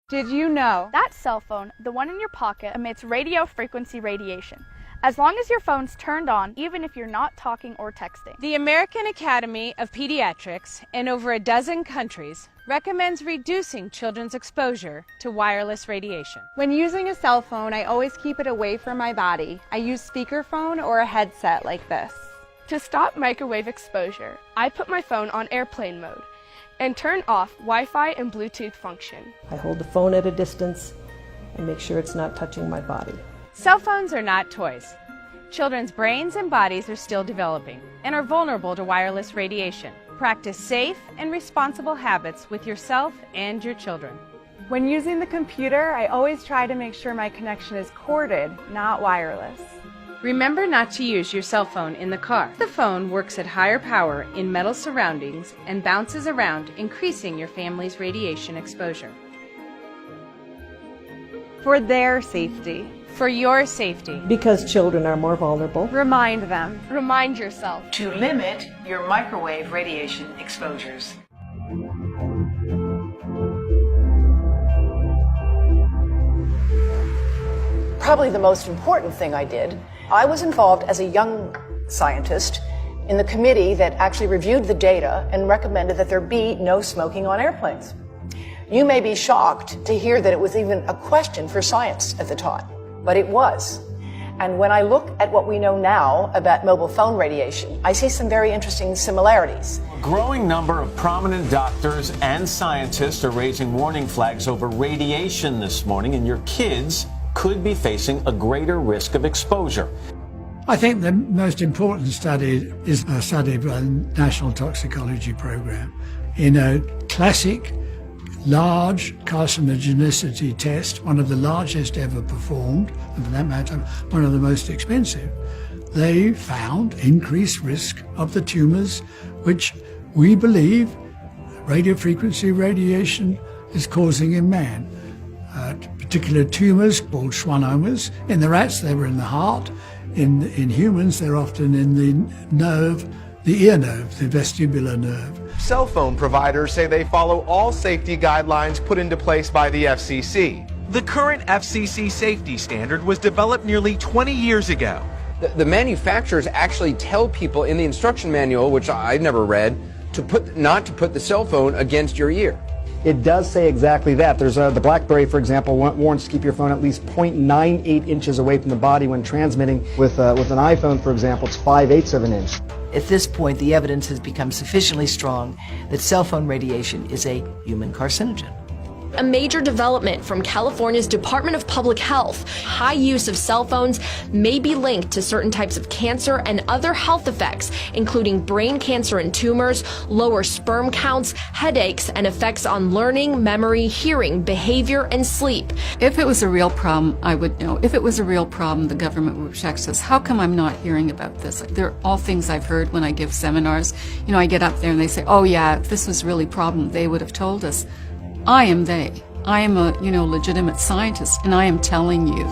Did you know That cell phone, the one in your pocket, emits radio frequency radiation, as long as your phone's turned on, even if you're not talking or texting. The American Academy of Pediatrics, in over a dozen countries, recommends reducing children's exposure to wireless radiation. when using a cell phone, I always keep it away from my body. I use speakerphone or a headset like this. To stop microwave exposure, I put my phone on airplane mode and turn off Wi-Fi and Bluetooth function. I hold the phone at a distance and make sure it's not touching my body. Cell phones are not toys. Children's brains and bodies are still developing and are vulnerable to wireless radiation. Practice safe and responsible habits with yourself and your children. When using the computer, I always try to make sure my connection is corded, not wireless. Remember not to use your cell phone in the car. The phone works at higher power in metal surroundings and bounces around, increasing your family's radiation exposure. For their safety. For your safety. Because children are more vulnerable. Remind them. Remind yourself. To limit your microwave radiation exposures. Probably the most important thing I did, I was involved as a young scientist in the committee that actually reviewed the data and recommended that there be no smoking on airplanes. You may be shocked to hear that it was even a question for science at the time, but it was. And when I look at what we know now about mobile phone radiation, I see some very interesting similarities. A growing number of prominent doctors and scientists are raising warning flags over radiation this morning, and your kids could be facing a greater risk of exposure. I think the most important study is a study by the National Toxicology Program in a classic large carcinogenicity test, one of the largest ever performed, and for that matter, one of the most expensive. They found increased risk of the tumors which we believe radiofrequency radiation is causing in man. Particular tumors called schwannomas. In the rats, they were in the heart. In humans, they're often in the nerve, the ear nerve, the vestibular nerve. Cell phone providers say they follow all safety guidelines put into place by the FCC. The current FCC safety standard was developed nearly 20 years ago. The manufacturers actually tell people in the instruction manual, which I've never read, not to put the cell phone against your ear. It does say exactly that. There's the BlackBerry, for example, warns to keep your phone at least 0.98 inches away from the body when transmitting. With an iPhone, for example, it's 5/8 of an inch. At this point, the evidence has become sufficiently strong that cell phone radiation is a human carcinogen. A major development from California's Department of Public Health. High use of cell phones may be linked to certain types of cancer and other health effects, including brain cancer and tumors, lower sperm counts, headaches, and effects on learning, memory, hearing, behavior, and sleep. If it was a real problem, I would know. If it was a real problem, the government would check us. How come I'm not hearing about this? They're all things I've heard when I give seminars. You know, I get up there and they say, oh yeah, if this was really a problem, they would have told us. I am they. I am a, legitimate scientist, and I am telling you.